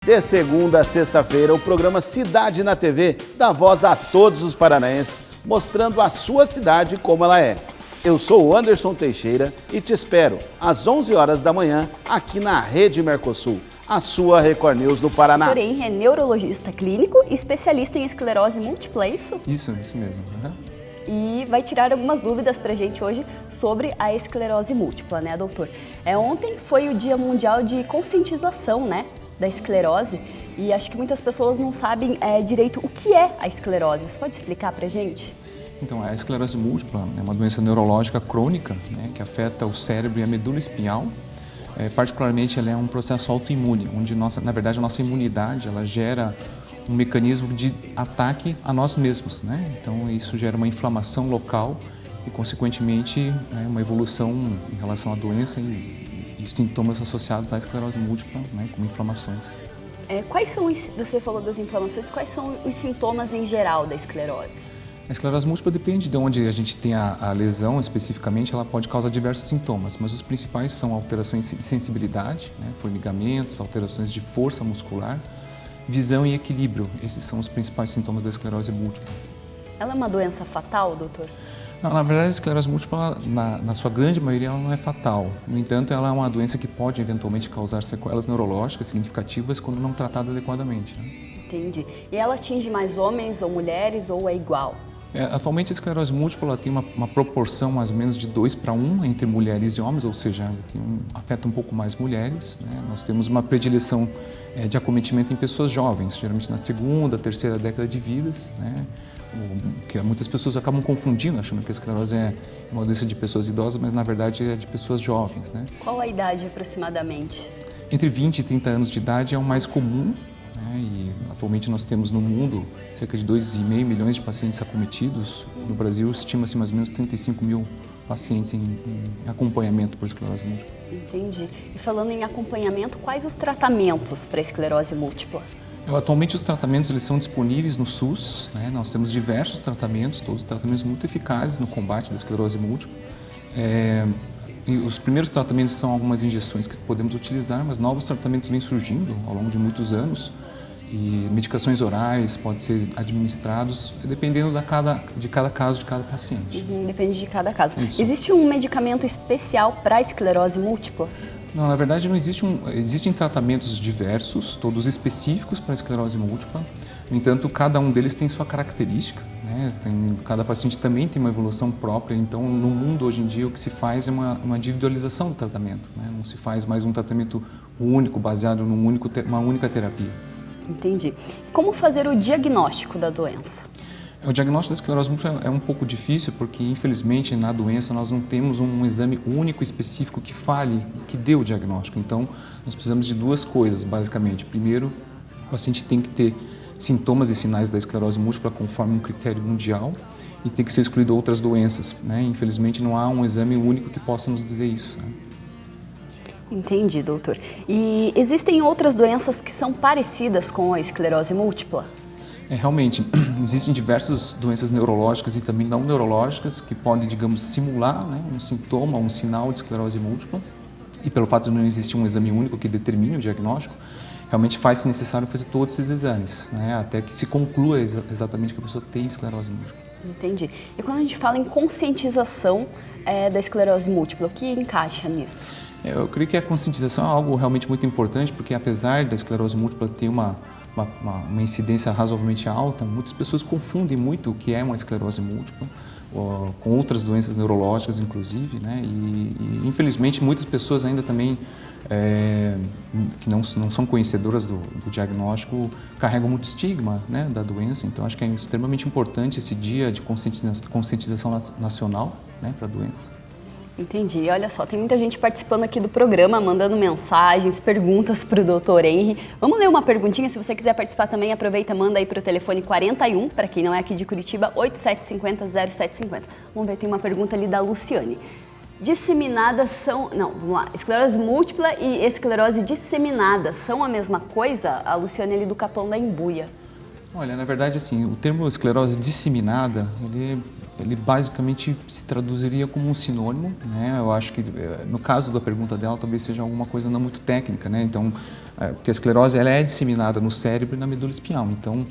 De segunda a sexta-feira, o programa Cidade na TV dá voz a todos os paranaenses, mostrando a sua cidade como ela é. Eu sou o Anderson Teixeira e te espero às 11 horas da manhã aqui na Rede Mercosul, a sua Record News do Paraná. Doutor Henry é neurologista clínico e especialista em esclerose múltipla, é isso? Isso mesmo. E vai tirar algumas dúvidas pra gente hoje sobre a esclerose múltipla, né, doutor? Ontem foi o Dia Mundial de Conscientização, né, da esclerose, e acho que muitas pessoas não sabem direito o que é a esclerose. Você pode explicar pra gente? Então, a esclerose múltipla é uma doença neurológica crônica, né, que afeta o cérebro e a medula espinhal. Particularmente, ela é um processo autoimune, onde, na verdade, a nossa imunidade ela gera um mecanismo de ataque a nós mesmos, né? Então, isso gera uma inflamação local e, consequentemente, uma evolução em relação à doença e sintomas associados à esclerose múltipla, né, como inflamações. Você falou das inflamações, quais são os sintomas em geral da esclerose? A esclerose múltipla depende de onde a gente tem a lesão, especificamente, ela pode causar diversos sintomas, mas os principais são alterações de sensibilidade, né, formigamentos, alterações de força muscular, visão e equilíbrio. Esses são os principais sintomas da esclerose múltipla. Ela é uma doença fatal, doutor? Não, na verdade, a esclerose múltipla, na sua grande maioria, ela não é fatal. No entanto, ela é uma doença que pode eventualmente causar sequelas neurológicas significativas quando não tratada adequadamente, né? Entendi. E ela atinge mais homens ou mulheres ou é igual? Atualmente, a esclerose múltipla tem uma proporção mais ou menos de 2:1 entre mulheres e homens, ou seja, afeta um pouco mais mulheres, né? Nós temos uma predileção de acometimento em pessoas jovens, geralmente na segunda, terceira década de vida, né? Que muitas pessoas acabam confundindo, achando que a esclerose é uma doença de pessoas idosas, mas na verdade é de pessoas jovens, né? Qual a idade aproximadamente? Entre 20 e 30 anos de idade é o mais comum. E atualmente nós temos no mundo cerca de 2,5 milhões de pacientes acometidos. No Brasil, estima-se mais ou menos 35 mil pacientes em acompanhamento por esclerose múltipla. Entendi. E falando em acompanhamento, quais os tratamentos para a esclerose múltipla? Atualmente os tratamentos eles são disponíveis no SUS, né? Nós temos diversos tratamentos, todos tratamentos muito eficazes no combate da esclerose múltipla. E os primeiros tratamentos são algumas injeções que podemos utilizar, mas novos tratamentos vêm surgindo ao longo de muitos anos. E medicações orais podem ser administrados dependendo de cada caso, de cada paciente. Depende de cada caso. Isso. Existe um medicamento especial para a esclerose múltipla? Não, na verdade não existe existem tratamentos diversos, todos específicos para a esclerose múltipla. No entanto, cada um deles tem sua característica, né? Cada paciente também tem uma evolução própria, então no mundo hoje em dia o que se faz é uma individualização do tratamento, né? Não se faz mais um tratamento único, baseado numa única terapia. Entendi. Como fazer o diagnóstico da doença? O diagnóstico da esclerose múltipla é um pouco difícil porque, infelizmente, na doença nós não temos um exame único específico que dê o diagnóstico. Então, nós precisamos de duas coisas, basicamente. Primeiro, o paciente tem que ter sintomas e sinais da esclerose múltipla conforme um critério mundial e tem que ser excluído outras doenças, né? Infelizmente, não há um exame único que possa nos dizer isso, né? Entendi, doutor. E existem outras doenças que são parecidas com a esclerose múltipla? Realmente, existem diversas doenças neurológicas e também não neurológicas que podem, digamos, simular, né, um sintoma, um sinal de esclerose múltipla. E pelo fato de não existir um exame único que determine o diagnóstico, realmente faz-se necessário fazer todos esses exames, né, até que se conclua exatamente que a pessoa tem esclerose múltipla. Entendi. E quando a gente fala em conscientização da esclerose múltipla, o que encaixa nisso? Eu creio que a conscientização é algo realmente muito importante, porque apesar da esclerose múltipla ter uma incidência razoavelmente alta, muitas pessoas confundem muito o que é uma esclerose múltipla com outras doenças neurológicas, inclusive, né? E infelizmente muitas pessoas ainda também que não são conhecedoras do diagnóstico carregam muito estigma, né, da doença. Então acho que é extremamente importante esse dia de conscientização nacional, né, para a doença. Entendi. Olha só, tem muita gente participando aqui do programa, mandando mensagens, perguntas para o Dr. Henry. Vamos ler uma perguntinha, se você quiser participar também, aproveita, manda aí para o telefone 41, para quem não é aqui de Curitiba, 8750-0750. Vamos ver, tem uma pergunta ali da Luciane. Disseminadas são... Não, vamos lá. Esclerose múltipla e esclerose disseminada são a mesma coisa? A Luciane ali do Capão da Embuia. Olha, na verdade, assim, o termo esclerose disseminada, ele ele basicamente se traduziria como um sinônimo, né? Eu acho que, no caso da pergunta dela, talvez seja alguma coisa não muito técnica, né? Então, porque a esclerose ela é disseminada no cérebro e na medula espinhal, então,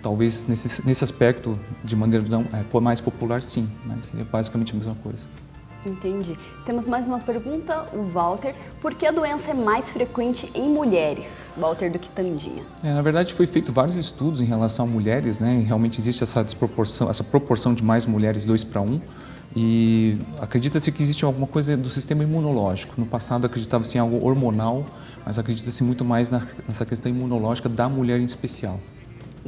talvez nesse aspecto, de maneira mais popular, sim, né? Seria basicamente a mesma coisa. Entendi. Temos mais uma pergunta, o Walter. Por que a doença é mais frequente em mulheres, Walter, do que Tandinha? Na verdade, foi feito vários estudos em relação a mulheres, né? E realmente existe essa desproporção, essa proporção de mais mulheres 2:1. E acredita-se que existe alguma coisa do sistema imunológico. No passado acreditava-se em algo hormonal, mas acredita-se muito mais nessa questão imunológica da mulher em especial.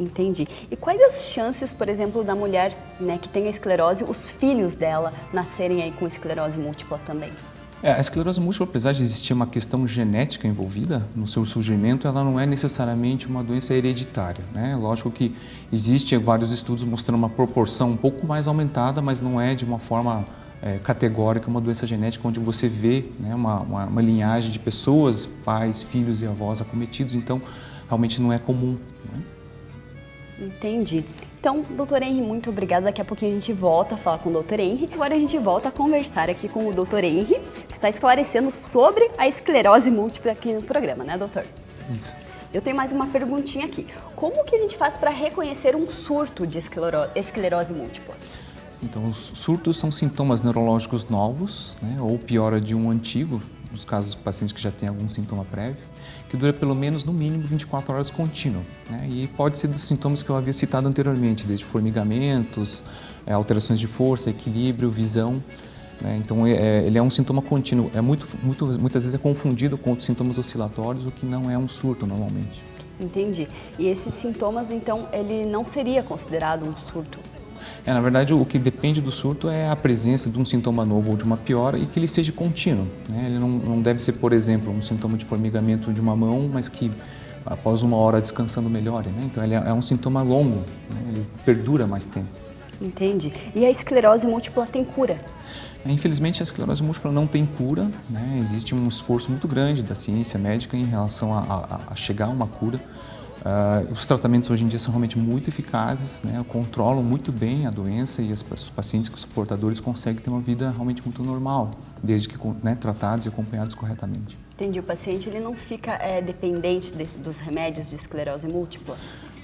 Entendi. E quais as chances, por exemplo, da mulher, né, que tem a esclerose, os filhos dela nascerem aí com esclerose múltipla também? A esclerose múltipla, apesar de existir uma questão genética envolvida no seu surgimento, ela não é necessariamente uma doença hereditária, né? Lógico que existe vários estudos mostrando uma proporção um pouco mais aumentada, mas não é de uma forma categórica uma doença genética onde você vê, né, uma linhagem de pessoas, pais, filhos e avós acometidos, então realmente não é comum, né? Entendi. Então, doutor Henry, muito obrigada. Daqui a pouquinho a gente volta a falar com o doutor Henry. Agora a gente volta a conversar aqui com o doutor Henry, que está esclarecendo sobre a esclerose múltipla aqui no programa, né, doutor? Isso. Eu tenho mais uma perguntinha aqui. Como que a gente faz para reconhecer um surto de esclerose múltipla? Então, os surtos são sintomas neurológicos novos, né, ou piora de um antigo, nos casos de pacientes que já têm algum sintoma prévio, que dura pelo menos, no mínimo, 24 horas contínuo, né? E pode ser dos sintomas que eu havia citado anteriormente, desde formigamentos, alterações de força, equilíbrio, visão, né? Então, ele é um sintoma contínuo. Muitas vezes é confundido com outros sintomas oscilatórios, o que não é um surto normalmente. Entendi. E esses sintomas, então, ele não seria considerado um surto? Na verdade, o que depende do surto é a presença de um sintoma novo ou de uma piora e que ele seja contínuo, né? Ele não deve ser, por exemplo, um sintoma de formigamento de uma mão, mas que após uma hora descansando melhore, né? Então, ele é um sintoma longo, né? Ele perdura mais tempo. Entendi. E a esclerose múltipla tem cura? Infelizmente, a esclerose múltipla não tem cura, né? Existe um esforço muito grande da ciência médica em relação a chegar a uma cura. Os tratamentos hoje em dia são realmente muito eficazes, né? Controlam muito bem a doença e os pacientes, os portadores, conseguem ter uma vida realmente muito normal, desde que, né, tratados e acompanhados corretamente. Entendi. O paciente ele não fica dependente dos remédios de esclerose múltipla?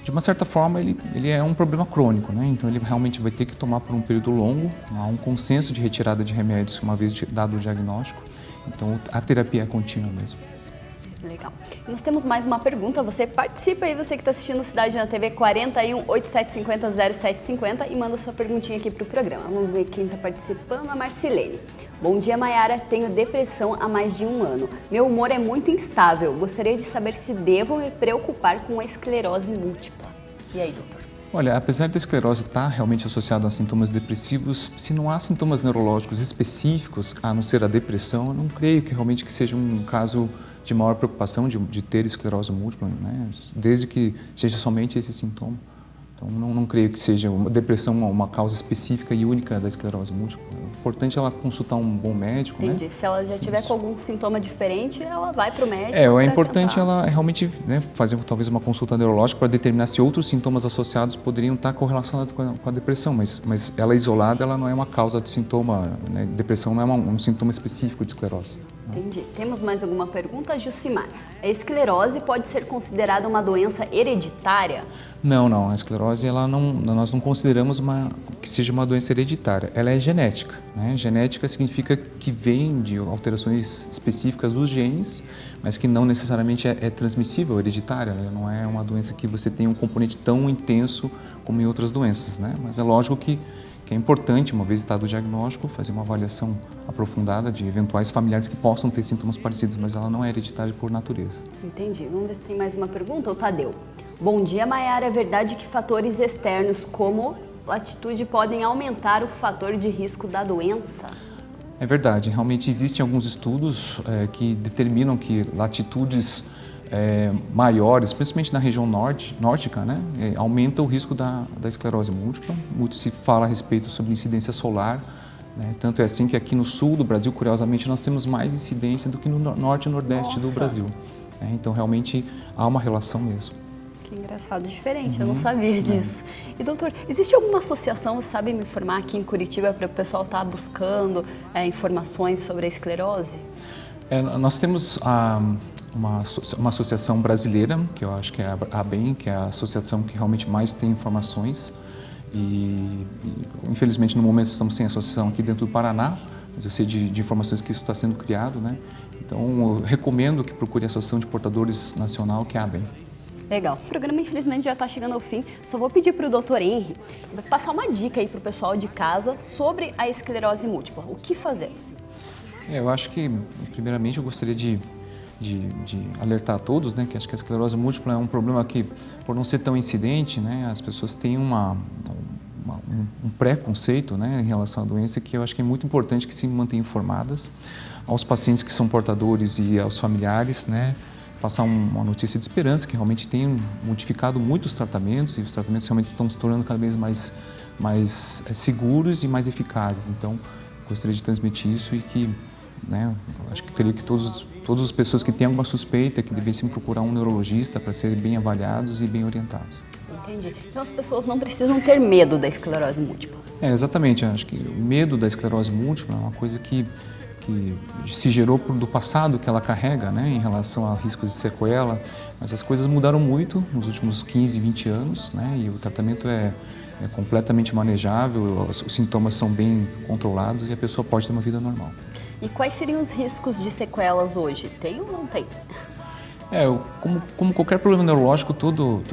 De uma certa forma, ele é um problema crônico, né? Então, ele realmente vai ter que tomar por um período longo. Há um consenso de retirada de remédios uma vez dado o diagnóstico. Então, a terapia é contínua mesmo. Legal. Nós temos mais uma pergunta. Você participa aí, você que está assistindo Cidade na TV, 41 8750 0750 e manda sua perguntinha aqui para o programa. Vamos ver quem está participando, a Marcilene. Bom dia, Mayara. Tenho depressão há mais de 1 ano. Meu humor é muito instável. Gostaria de saber se devo me preocupar com a esclerose múltipla. E aí, doutor? Olha, apesar da esclerose estar realmente associada a sintomas depressivos, se não há sintomas neurológicos específicos, a não ser a depressão, eu não creio que realmente seja um caso de maior preocupação de ter esclerose múltipla, né? Desde que seja somente esse sintoma. Então, não creio que seja uma depressão uma causa específica e única da esclerose múltipla. O importante é ela consultar um bom médico. Entendi. Né? Se ela já tiver com algum sintoma diferente, ela vai para o médico. É importante ela realmente, né, fazer talvez uma consulta neurológica para determinar se outros sintomas associados poderiam estar correlacionados com a depressão, mas ela isolada ela não é uma causa de sintoma, né? Depressão não é um sintoma específico de esclerose. Entendi. Temos mais alguma pergunta, Jucimar? A esclerose pode ser considerada uma doença hereditária? Não. A esclerose nós não consideramos que seja uma doença hereditária. Ela é genética, né? Genética significa que vem de alterações específicas dos genes, mas que não necessariamente é transmissível, hereditária. Né? Não é uma doença que você tem um componente tão intenso como em outras doenças, né? Mas é lógico que é importante, uma vez dado o diagnóstico, fazer uma avaliação aprofundada de eventuais familiares que possam ter sintomas parecidos, mas ela não é hereditária por natureza. Entendi. Vamos ver se tem mais uma pergunta. O Tadeu. Bom dia, Mayara. É verdade que fatores externos como latitude podem aumentar o fator de risco da doença? É verdade. Realmente existem alguns estudos que determinam que latitudes maiores, principalmente na região nórdica, né, aumenta o risco da esclerose múltipla. Muito se fala a respeito sobre incidência solar, né, tanto é assim que aqui no sul do Brasil, curiosamente, nós temos mais incidência do que no norte e nordeste do Brasil. Então, realmente, há uma relação mesmo. Que engraçado, diferente, eu não sabia disso. E doutor, existe alguma associação, você sabe me informar aqui em Curitiba para o pessoal estar buscando informações sobre a esclerose? Nós temos uma associação brasileira, que eu acho que é a ABEM, que é a associação que realmente mais tem informações. E infelizmente no momento estamos sem associação aqui dentro do Paraná, mas eu sei de informações que isso está sendo criado, né? Então eu recomendo que procure a Associação de Portadores Nacional, que é a ABEM. Legal. O programa, infelizmente, já está chegando ao fim. Só vou pedir para o doutor Henry passar uma dica aí para o pessoal de casa sobre a esclerose múltipla. O que fazer? Eu acho que, primeiramente, eu gostaria de alertar a todos, né, que acho que a esclerose múltipla é um problema que, por não ser tão incidente, né, as pessoas têm um preconceito, né, em relação à doença, que eu acho que é muito importante que se mantenham informadas. Aos pacientes que são portadores e aos familiares, né, passar uma notícia de esperança, que realmente tem modificado muito os tratamentos e os tratamentos realmente estão se tornando cada vez mais seguros e mais eficazes. Então, gostaria de transmitir isso e que, né, acho que creio que todas as pessoas que têm alguma suspeita que devessem procurar um neurologista para serem bem avaliados e bem orientados. Entendi. Então as pessoas não precisam ter medo da esclerose múltipla. Exatamente. Acho que o medo da esclerose múltipla é uma coisa que se gerou do passado que ela carrega, né, em relação a riscos de sequela, mas as coisas mudaram muito nos últimos 15, 20 anos, né, e o tratamento é completamente manejável, os sintomas são bem controlados e a pessoa pode ter uma vida normal. E quais seriam os riscos de sequelas hoje? Tem ou não tem? Como qualquer problema neurológico, todo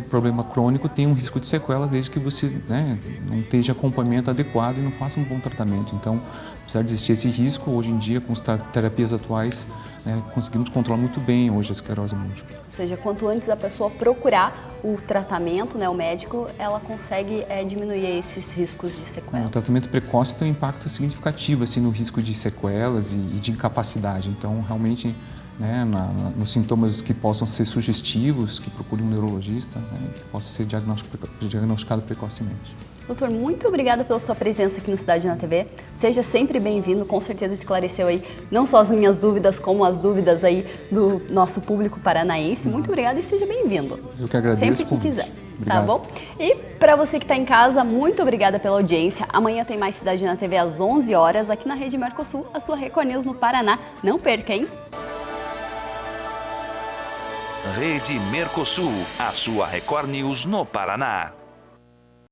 problema crônico tem um risco de sequela desde que você, né, não esteja acompanhamento adequado e não faça um bom tratamento. Então, apesar de existir esse risco, hoje em dia, com as terapias atuais, né, conseguimos controlar muito bem hoje a esclerose múltipla. Ou seja, quanto antes a pessoa procurar o tratamento, né, o médico, ela consegue diminuir esses riscos de sequela. O tratamento precoce tem um impacto significativo assim, no risco de sequelas e de incapacidade. Então, realmente, né, nos sintomas que possam ser sugestivos, que procure um neurologista, né, que possa ser diagnosticado precocemente. Doutor, muito obrigada pela sua presença aqui no Cidade na TV. Seja sempre bem-vindo, com certeza esclareceu aí não só as minhas dúvidas, como as dúvidas aí do nosso público paranaense. Muito obrigada e seja bem-vindo. Eu que agradeço. Sempre que quiser. Obrigado. Tá bom? E para você que está em casa, muito obrigada pela audiência. Amanhã tem mais Cidade na TV às 11 horas, aqui na Rede Mercosul, a sua Record News no Paraná. Não perca, hein? Rede Mercosul, a sua Record News no Paraná.